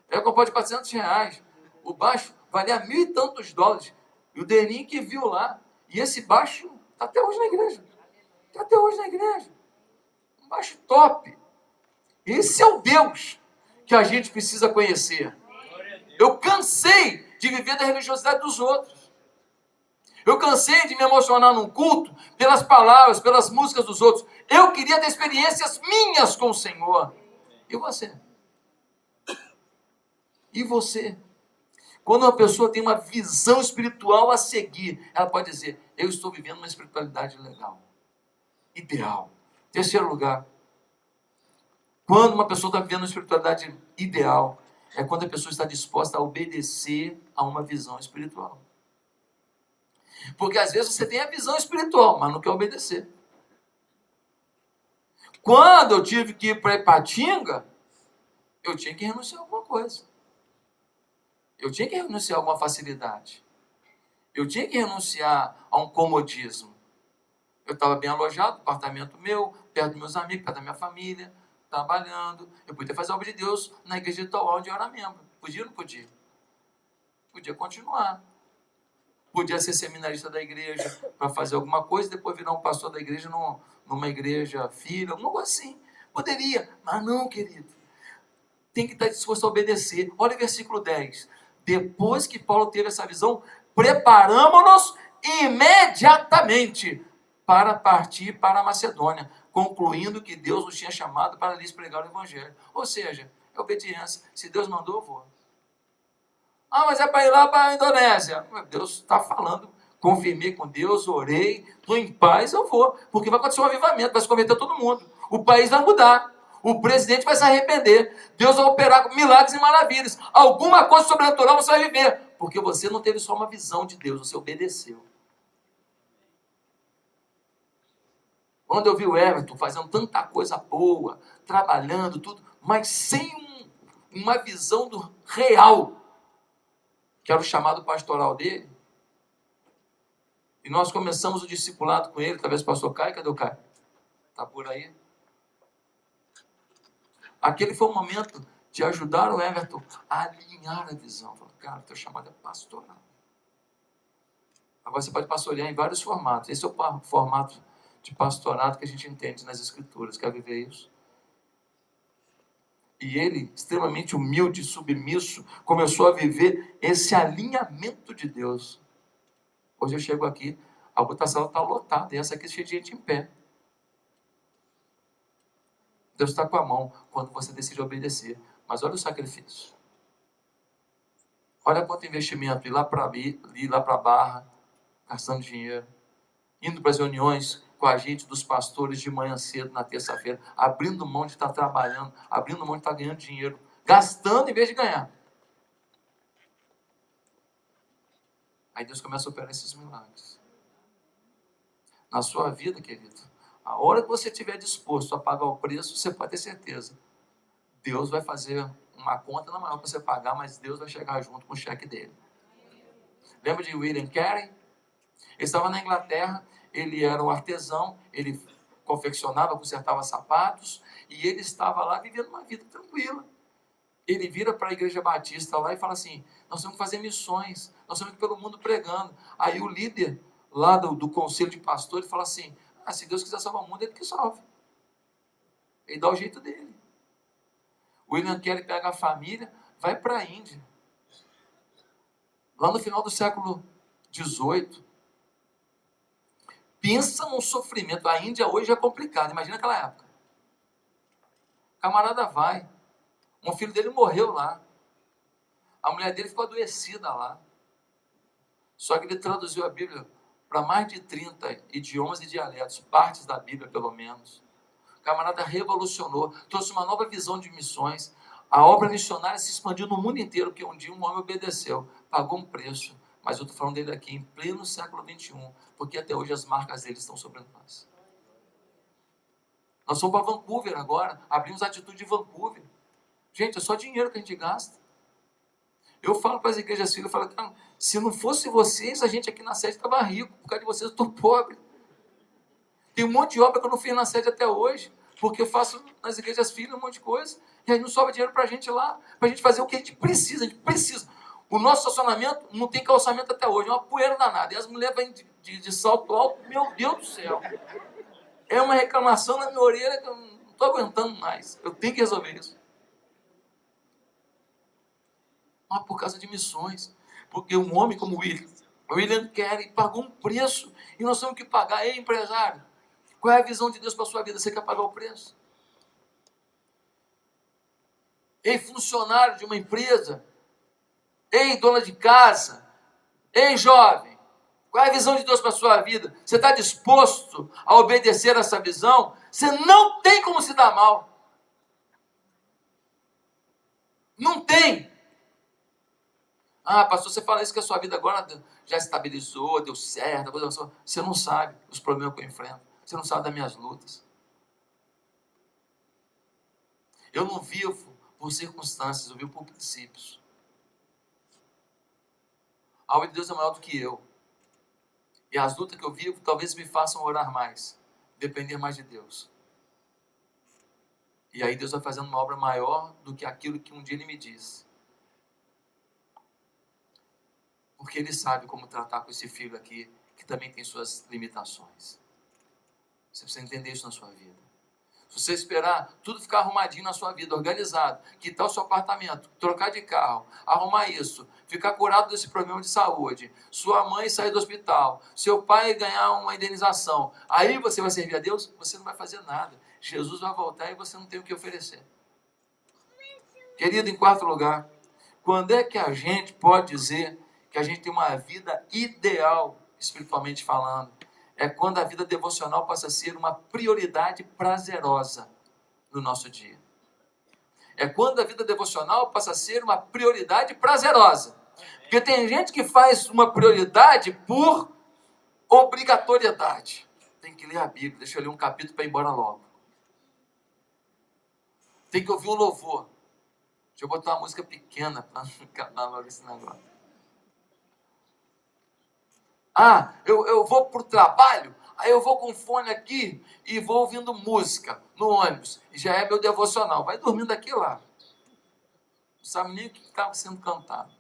Eu comprei de R$ 400. O baixo valia $1.000 e tantos. E o Deninho que viu lá. E esse baixo está até hoje na igreja. Está até hoje na igreja. Um baixo top. Esse é o Deus que a gente precisa conhecer. Eu cansei de viver da religiosidade dos outros. Eu cansei de me emocionar num culto pelas palavras, pelas músicas dos outros. Eu queria ter experiências minhas com o Senhor. E você? E você? Quando uma pessoa tem uma visão espiritual a seguir, ela pode dizer, eu estou vivendo uma espiritualidade legal, ideal. Terceiro lugar, quando uma pessoa está vivendo uma espiritualidade ideal, é quando a pessoa está disposta a obedecer a uma visão espiritual. Porque às vezes você tem a visão espiritual, mas não quer obedecer. Quando eu tive que ir para Ipatinga, eu tinha que renunciar a alguma coisa. Eu tinha que renunciar a alguma facilidade. Eu tinha que renunciar a um comodismo. Eu estava bem alojado, apartamento meu, perto dos meus amigos, perto da minha família, trabalhando. Eu podia fazer a obra de Deus na igreja de Tauá, onde eu era membro. Podia ou não podia? Podia continuar. Podia ser seminarista da igreja para fazer alguma coisa, depois virar um pastor da igreja numa igreja filha, alguma coisa assim. Poderia, mas não, querido. Tem que estar disposto a obedecer. Olha o versículo 10. Depois que Paulo teve essa visão, preparamos-nos imediatamente para partir para a Macedônia, concluindo que Deus nos tinha chamado para lhes pregar o evangelho. Ou seja, é obediência. Se Deus mandou, eu vou. Ah, mas é para ir lá para a Indonésia. Deus está falando. Confirmei com Deus, orei, estou em paz, eu vou. Porque vai acontecer um avivamento, vai se converter todo mundo. O país vai mudar. O presidente vai se arrepender. Deus vai operar milagres e maravilhas. Alguma coisa sobrenatural você vai viver. Porque você não teve só uma visão de Deus, você obedeceu. Quando eu vi o Everton fazendo tanta coisa boa, trabalhando, tudo, mas sem uma visão do real, que era o chamado pastoral dele, e nós começamos o discipulado com ele, talvez o pastor Caio, cadê o Caio? Está por aí? Aquele foi o momento de ajudar o Everton a alinhar a visão. Falei, cara, o teu chamado é pastoral. Agora você pode pastorear em vários formatos. Esse é o formato de pastorado que a gente entende nas Escrituras. Quer viver isso? E ele, extremamente humilde, submisso, começou a viver esse alinhamento de Deus. Hoje eu chego aqui, a outra sala está lotada, e essa aqui é cheia de gente em pé. Deus está com a mão quando você decide obedecer. Mas olha o sacrifício. Olha quanto investimento. Ir lá para a Barra, gastando dinheiro. Indo para as reuniões com a gente dos pastores de manhã cedo, na terça-feira. Abrindo mão de estar trabalhando. Abrindo mão de estar ganhando dinheiro. Gastando em vez de ganhar. Aí Deus começa a operar esses milagres. Na sua vida, querido. A hora que você estiver disposto a pagar o preço, você pode ter certeza. Deus vai fazer uma conta, não maior para você pagar, mas Deus vai chegar junto com o cheque dele. Lembra de William Carey? Ele estava na Inglaterra, ele era um artesão, ele confeccionava, consertava sapatos, e ele estava lá vivendo uma vida tranquila. Ele vira para a igreja batista lá e fala assim, nós temos que fazer missões, nós temos que ir pelo mundo pregando. Aí o líder lá do conselho de pastores fala assim, se Deus quiser salvar o mundo, ele que salve. Ele dá o jeito dele. O William Carey pega a família, vai para a Índia. Lá no final do século XVIII. Pensa num sofrimento. A Índia hoje é complicada. Imagina aquela época. O camarada vai. Um filho dele morreu lá. A mulher dele ficou adoecida lá. Só que ele traduziu a Bíblia para mais de 30 idiomas e dialetos. Partes da Bíblia, pelo menos. O camarada revolucionou. Trouxe uma nova visão de missões. A obra missionária se expandiu no mundo inteiro, porque um dia um homem obedeceu. Pagou um preço, Mas eu estou falando dele aqui em pleno século XXI, porque até hoje as marcas dele estão sobre nós. Nós fomos para Vancouver agora, abrimos a Atitude de Vancouver. Gente, é só dinheiro que a gente gasta. Eu falo para as igrejas filhas, eu falo, cara, se não fosse vocês, a gente aqui na sede estava rico, por causa de vocês eu estou pobre. Tem um monte de obra que eu não fiz na sede até hoje, porque eu faço nas igrejas filhas um monte de coisa, e aí não sobra dinheiro para a gente lá, para a gente fazer o que a gente precisa. O nosso estacionamento não tem calçamento até hoje, é uma poeira danada. E as mulheres vêm de salto alto, meu Deus do céu. É uma reclamação na minha orelha que eu não estou aguentando mais. Eu tenho que resolver isso. Mas por causa de missões. Porque um homem como William Carey pagou um preço e nós temos que pagar. Ei, empresário, qual é a visão de Deus para a sua vida? Você quer pagar o preço? Ei, funcionário de uma empresa. Ei, dona de casa. Ei, jovem. Qual é a visão de Deus para a sua vida? Você está disposto a obedecer a essa visão? Você não tem como se dar mal. Não tem. Ah, pastor, você fala isso que a sua vida agora já estabilizou, deu certo. Você não sabe os problemas que eu enfrento. Você não sabe das minhas lutas. Eu não vivo por circunstâncias, eu vivo por princípios. A obra de Deus é maior do que eu. E as lutas que eu vivo talvez me façam orar mais, depender mais de Deus. E aí Deus vai fazendo uma obra maior do que aquilo que um dia Ele me disse. Porque Ele sabe como tratar com esse filho aqui, que também tem suas limitações. Você precisa entender isso na sua vida. Se você esperar tudo ficar arrumadinho na sua vida, organizado, quitar o seu apartamento, trocar de carro, arrumar isso, ficar curado desse problema de saúde, sua mãe sair do hospital, seu pai ganhar uma indenização, aí você vai servir a Deus? Você não vai fazer nada. Jesus vai voltar e você não tem o que oferecer. Querido, em quarto lugar, quando é que a gente pode dizer que a gente tem uma vida ideal, espiritualmente falando? É quando a vida devocional passa a ser uma prioridade prazerosa no nosso dia. É quando a vida devocional passa a ser uma prioridade prazerosa. Porque tem gente que faz uma prioridade por obrigatoriedade. Tem que ler a Bíblia, deixa eu ler um capítulo para ir embora logo. Tem que ouvir um louvor. Deixa eu botar uma música pequena para não cantar logo esse negócio. Ah, eu vou para o trabalho, aí eu vou com o fone aqui e vou ouvindo música no ônibus. E já é meu devocional. Vai dormindo aqui lá. Não sabe nem o que estava sendo cantado.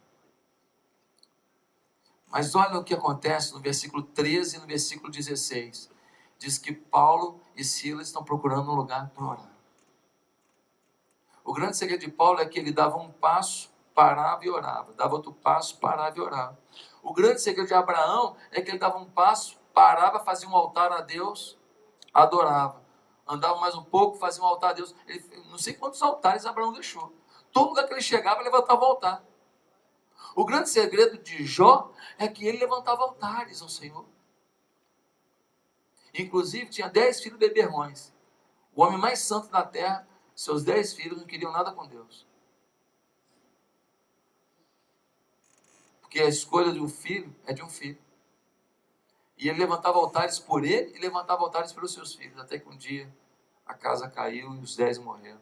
Mas olha o que acontece no versículo 13 e no versículo 16. Diz que Paulo e Silas estão procurando um lugar para orar. O grande segredo de Paulo é que ele dava um passo, parava e orava. Dava outro passo, parava e orava. O grande segredo de Abraão é que ele dava um passo, parava, fazia um altar a Deus, adorava. Andava mais um pouco, fazia um altar a Deus. Ele, não sei quantos altares Abraão deixou. Todo lugar que ele chegava, ele levantava o altar. O grande segredo de Jó é que ele levantava altares ao Senhor. Inclusive, tinha 10 filhos beberrões. O homem mais santo da terra, seus 10 filhos não queriam nada com Deus. Porque a escolha de um filho é de um filho. E ele levantava altares por ele e levantava altares pelos seus filhos. Até que um dia a casa caiu e os 10 morreram.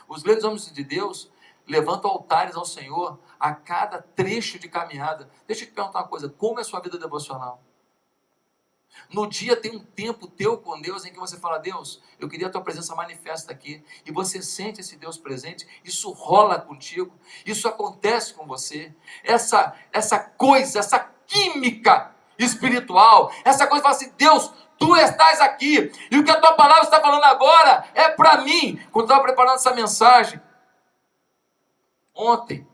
Os grandes homens de Deus levantam altares ao Senhor a cada trecho de caminhada. Deixa eu te perguntar uma coisa. Como é a sua vida devocional? No dia tem um tempo teu com Deus em que você fala: Deus, eu queria a tua presença manifesta aqui. E você sente esse Deus presente. Isso rola contigo. Isso acontece com você. Essa coisa, essa química espiritual. Essa coisa que fala assim: Deus, tu estás aqui. E o que a tua palavra está falando agora é para mim. Quando eu estava preparando essa mensagem, ontem,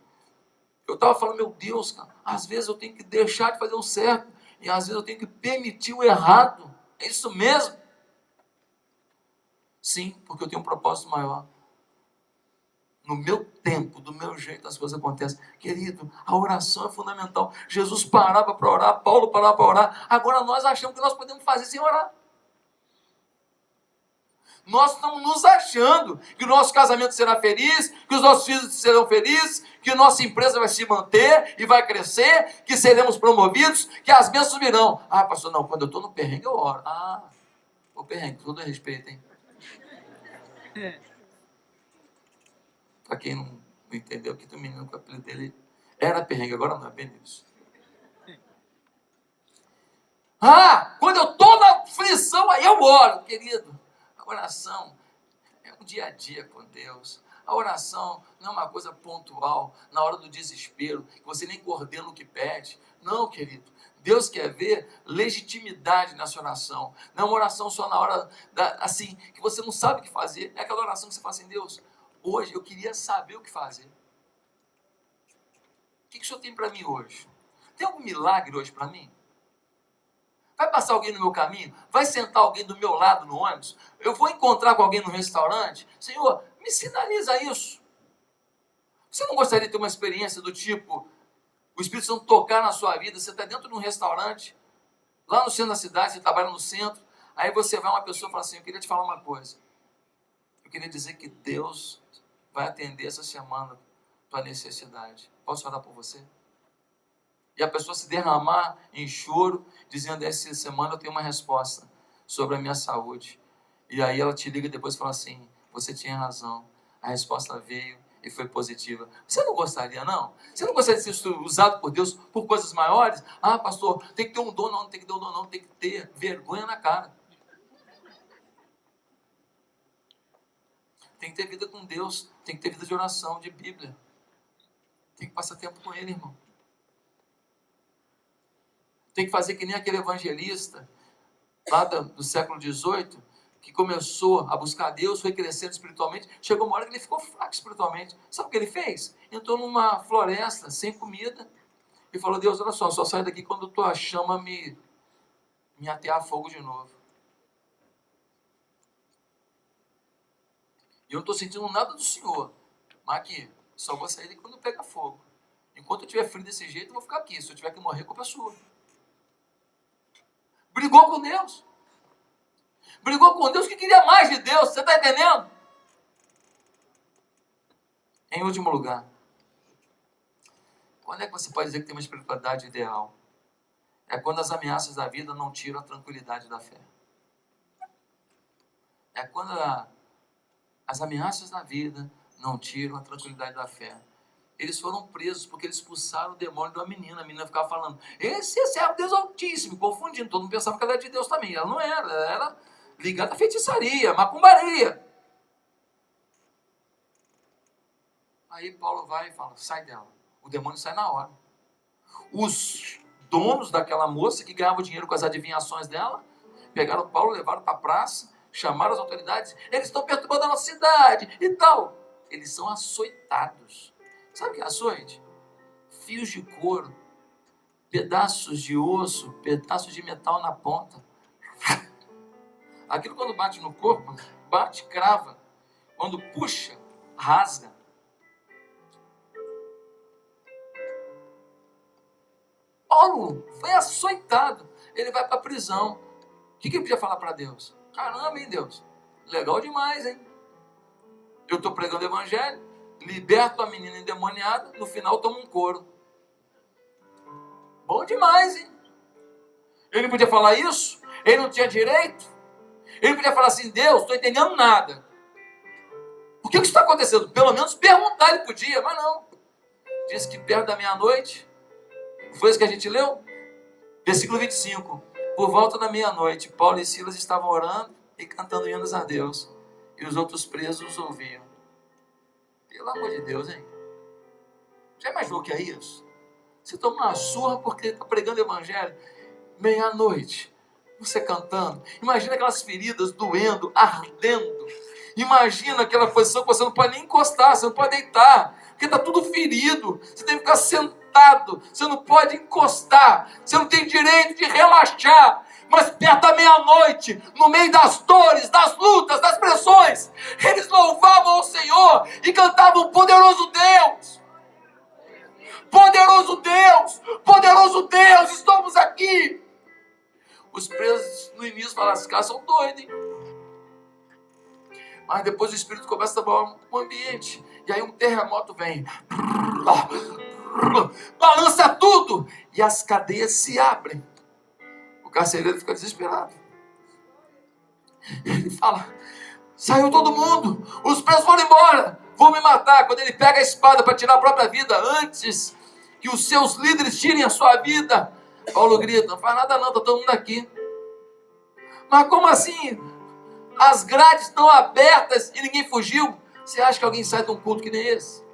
eu estava falando: meu Deus, cara, às vezes eu tenho que deixar de fazer o certo. E às vezes eu tenho que permitir o errado. É isso mesmo? Sim, porque eu tenho um propósito maior. No meu tempo, do meu jeito, as coisas acontecem. Querido, a oração é fundamental. Jesus parava para orar, Paulo parava para orar. Agora nós achamos que nós podemos fazer sem orar. Nós estamos nos achando que o nosso casamento será feliz, que os nossos filhos serão felizes, que a nossa empresa vai se manter e vai crescer, que seremos promovidos, que as bênçãos virão. Ah, pastor, não, quando eu estou no perrengue eu oro. Ah, o perrengue, todo respeito, hein? Para quem não entendeu, que o menino com o apelido dele era perrengue, agora não, é bem isso. Ah, quando eu estou na aflição, aí eu oro, querido. A oração é um dia a dia com Deus. A oração não é uma coisa pontual, na hora do desespero, que você nem coordena o que pede. Não, querido. Deus quer ver legitimidade nessa oração. Não é uma oração só na hora, assim, que você não sabe o que fazer. É aquela oração que você fala assim, Deus, hoje eu queria saber o que fazer. O que o Senhor tem para mim hoje? Tem algum milagre hoje para mim? Vai passar alguém no meu caminho? Vai sentar alguém do meu lado no ônibus? Eu vou encontrar com alguém no restaurante? Senhor, me sinaliza isso. Você não gostaria de ter uma experiência do tipo, o Espírito Santo tocar na sua vida, você está dentro de um restaurante, lá no centro da cidade, você trabalha no centro, aí você vai uma pessoa e fala assim, eu queria te falar uma coisa. Eu queria dizer que Deus vai atender essa semana tua necessidade. Posso orar por você? E a pessoa se derramar em choro, dizendo, essa semana eu tenho uma resposta sobre a minha saúde. E aí ela te liga depois e fala assim, você tinha razão, a resposta veio e foi positiva. Você não gostaria, não? Você não gostaria de ser usado por Deus por coisas maiores? Ah, pastor, tem que ter um dom, não tem que ter um dom, não, tem que ter vergonha na cara. Tem que ter vida com Deus, tem que ter vida de oração, de Bíblia. Tem que passar tempo com Ele, irmão. Tem que fazer que nem aquele evangelista lá do século XVIII, que começou a buscar Deus, foi crescendo espiritualmente, chegou uma hora que ele ficou fraco espiritualmente. Sabe o que ele fez? Entrou numa floresta, sem comida, e falou, Deus, olha só saio daqui quando tua chama me atear fogo de novo. E eu não estou sentindo nada do Senhor, mas aqui, só vou sair daqui quando pegar fogo. Enquanto eu estiver frio desse jeito, eu vou ficar aqui. Se eu tiver que morrer, a culpa é sua. Brigou com Deus. Brigou com Deus que queria mais de Deus. Você está entendendo? Em último lugar, quando é que você pode dizer que tem uma espiritualidade ideal? É quando as ameaças da vida não tiram a tranquilidade da fé. É quando as ameaças da vida não tiram a tranquilidade da fé. Eles foram presos porque eles expulsaram o demônio de uma menina. A menina ficava falando, esse é servo de Deus Altíssimo, confundindo. Todo mundo pensava que ela era de Deus também. Ela não era, ela era ligada à feitiçaria, macumbaria. Aí Paulo vai e fala, sai dela. O demônio sai na hora. Os donos daquela moça que ganhavam dinheiro com as adivinhações dela, pegaram Paulo, levaram para a praça, chamaram as autoridades, eles estão perturbando a nossa cidade e tal. Eles são açoitados. Sabe o que é açoite? Fios de couro, pedaços de osso, pedaços de metal na ponta. Aquilo quando bate no corpo, bate, crava. Quando puxa, rasga. Paulo foi açoitado. Ele vai para a prisão. O que ele podia falar para Deus? Caramba, hein, Deus? Legal demais, hein? Eu estou pregando o evangelho, liberto a menina endemoniada, no final tomo um couro. Bom demais, hein? Ele não podia falar isso? Ele não tinha direito? Ele podia falar assim, Deus, não estou entendendo nada. Por que isso está acontecendo? Pelo menos perguntar ele podia, mas não. Diz que perto da meia-noite, foi isso que a gente leu? Versículo 25. Por volta da meia-noite, Paulo e Silas estavam orando e cantando hinos a Deus. E os outros presos os ouviam. Pelo amor de Deus, hein? Já imaginou o que é isso? Você toma uma surra porque está pregando o evangelho. Meia-noite, você cantando. Imagina aquelas feridas doendo, ardendo. Imagina aquela posição que você não pode nem encostar, você não pode deitar. Porque está tudo ferido. Você tem que ficar sentado. Você não pode encostar. Você não tem direito de relaxar. Mas perto da meia-noite, no meio das dores, das lutas, das pressões, eles louvavam ao Senhor e cantavam poderoso Deus. Poderoso Deus, poderoso Deus, estamos aqui. Os presos no início falaram, esses caras são doidos, hein? Mas depois o Espírito começa a trabalhar o ambiente. E aí um terremoto vem. Balança tudo. E as cadeias se abrem. O carcereiro fica desesperado. Ele fala: saiu todo mundo. Os presos foram embora. Vão me matar. Quando ele pega a espada para tirar a própria vida, antes que os seus líderes tirem a sua vida, Paulo grita: não faz nada não, está todo mundo aqui. Mas como assim? As grades estão abertas e ninguém fugiu. Você acha que alguém sai de um culto que nem esse?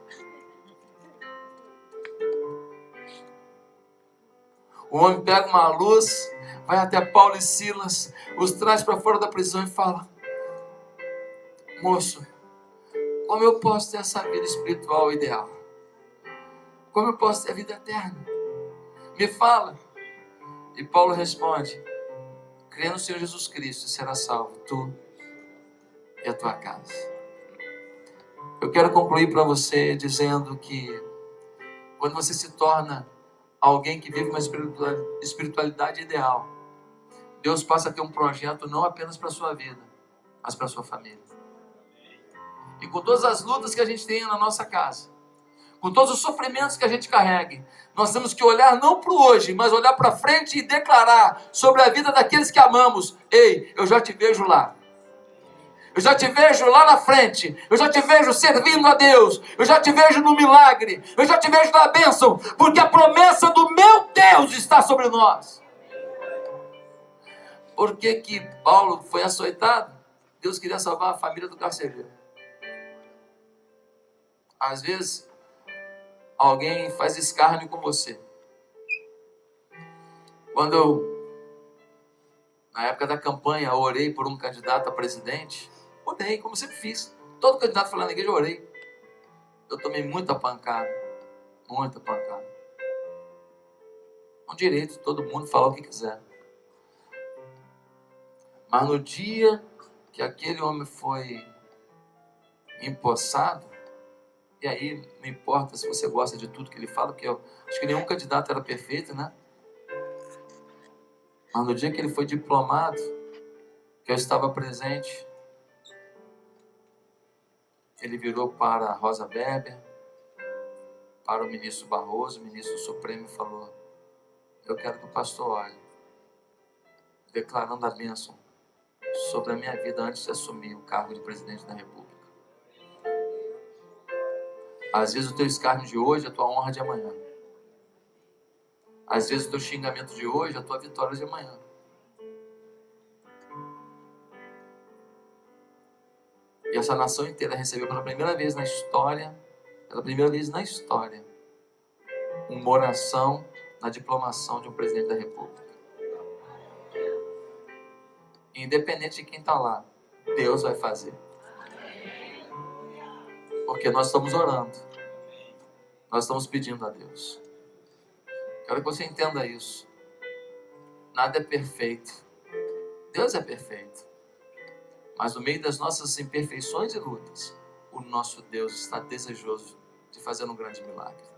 O homem pega uma luz, vai até Paulo e Silas, os traz para fora da prisão e fala: moço, como eu posso ter essa vida espiritual ideal? Como eu posso ter a vida eterna? Me fala. E Paulo responde: crê no Senhor Jesus Cristo e será salvo, tu e a tua casa. Eu quero concluir para você dizendo que quando você se torna alguém que vive uma espiritualidade ideal, Deus passa a ter um projeto não apenas para a sua vida, mas para a sua família. E com todas as lutas que a gente tem na nossa casa, com todos os sofrimentos que a gente carrega, nós temos que olhar não para o hoje, mas olhar para frente e declarar sobre a vida daqueles que amamos: ei, eu já te vejo lá. Eu já te vejo lá na frente. Eu já te vejo servindo a Deus. Eu já te vejo no milagre. Eu já te vejo na bênção. Porque a promessa do meu Deus está sobre nós. Por que que Paulo foi açoitado? Deus queria salvar a família do carcereiro. Às vezes, alguém faz escárnio com você. Quando eu, na época da campanha, orei por um candidato a presidente, orei, como sempre fiz. Todo candidato falando na igreja, eu orei. Eu tomei muita pancada. Muita pancada. Com direito, todo mundo falar o que quiser. Mas no dia que aquele homem foi empossado, e aí não importa se você gosta de tudo que ele fala, porque eu acho que nenhum candidato era perfeito, né? Mas no dia que ele foi diplomado, que eu estava presente, ele virou para a Rosa Weber, para o ministro Barroso, o ministro Supremo, e falou: eu quero que o pastor olhe, declarando a bênção sobre a minha vida antes de assumir o cargo de presidente da República. Às vezes o teu escárnio de hoje é a tua honra de amanhã. Às vezes o teu xingamento de hoje é a tua vitória de amanhã. E essa nação inteira recebeu pela primeira vez na história, uma oração na diplomação de um presidente da República. Independente de quem está lá, Deus vai fazer. Porque nós estamos orando. Nós estamos pedindo a Deus. Quero que você entenda isso. Nada é perfeito. Deus é perfeito. Mas no meio das nossas imperfeições e lutas, o nosso Deus está desejoso de fazer um grande milagre.